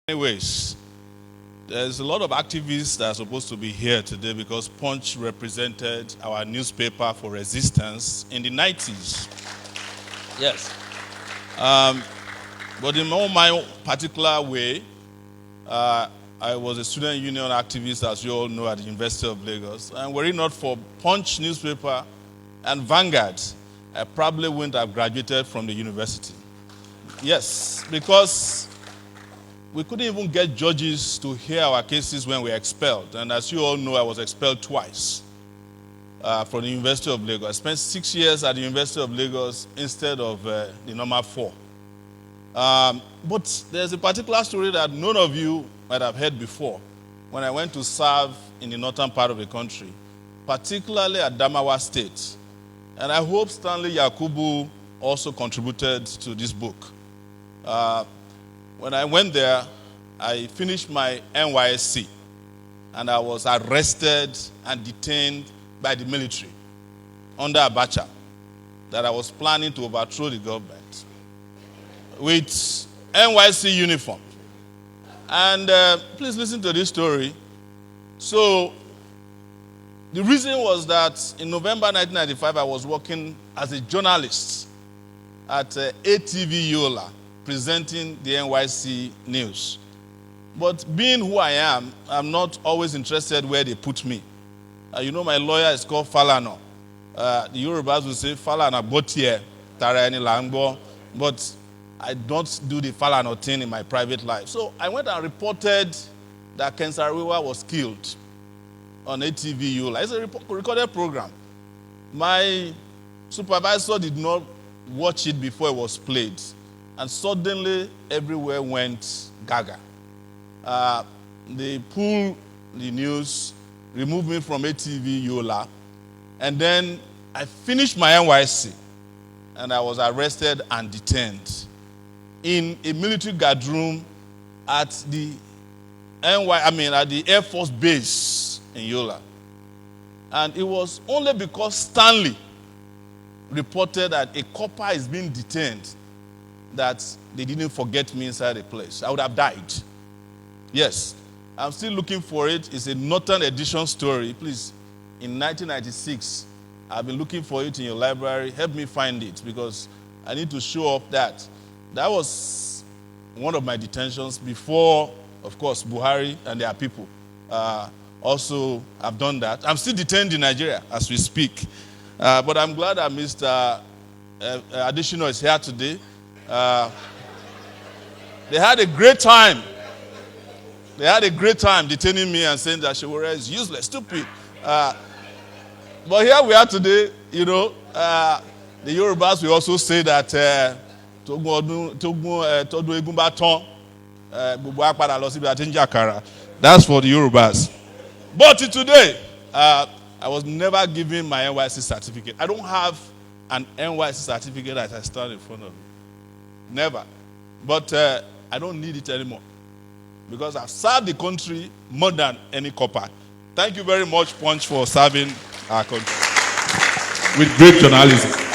Anyways, there's a lot of activists that are supposed to be here today because Punch represented our newspaper for resistance in the 90s. Yes. But in my particular way, I was a student union activist, as you all know, at the University of Lagos. And were it not for Punch newspaper and Vanguard, I probably wouldn't have graduated from the university. Yes, because we couldn't even get judges to hear our cases when we were expelled. And as you all know, I was expelled twice from the University of Lagos. I spent 6 years at the University of Lagos instead of the normal 4. But there's a particular story that none of you might have heard before when I went to serve in the northern part of the country, particularly at Adamawa State. And I hope Stanley Yakubu also contributed to this book. When I went there, I finished my NYSC, and I was arrested and detained by the military under Abacha, that I was planning to overthrow the government with NYSC uniform. And please listen to this story. So the reason was that in November 1995, I was working as a journalist at ATV Yola, presenting the NYC news. But being who I am, I'm not always interested where they put me. You know, my lawyer is called Falana. The Yorubas will say Falana Botier, Tarani Langbo, but I don't do the Falana thing in my private life. So I went and reported that Kensariwa was killed on ATV Yola. It's a recorded program. My supervisor did not watch it before it was played. And suddenly, everywhere went gaga. They pulled the news, removed me from ATV Yola, and then I finished my NYSC, and I was arrested and detained in a military guard room at the at the Air Force base in Yola. And it was only because Stanley reported that a copper is being detained that they didn't forget me inside the place. I would have died. Yes, I'm still looking for it. It's a Northern edition story. Please, in 1996, I've been looking for it in your library. Help me find it because I need to show up that. That was one of my detentions before, of course, Buhari and their people also have done that. I'm still detained in Nigeria as we speak. But I'm glad that Mr. Additional is here today. They had a great time. They had a great time detaining me and saying that Sowore is useless, stupid. But here we are today, you know. The Yorubas will also say that that's for the Yorubas. But today, I was never given my NYSC certificate. I don't have an NYSC certificate as I stand in front of you. Never. But I don't need it anymore because I've served the country more than any copper. Thank you very much, Punch, for serving our country with great journalism.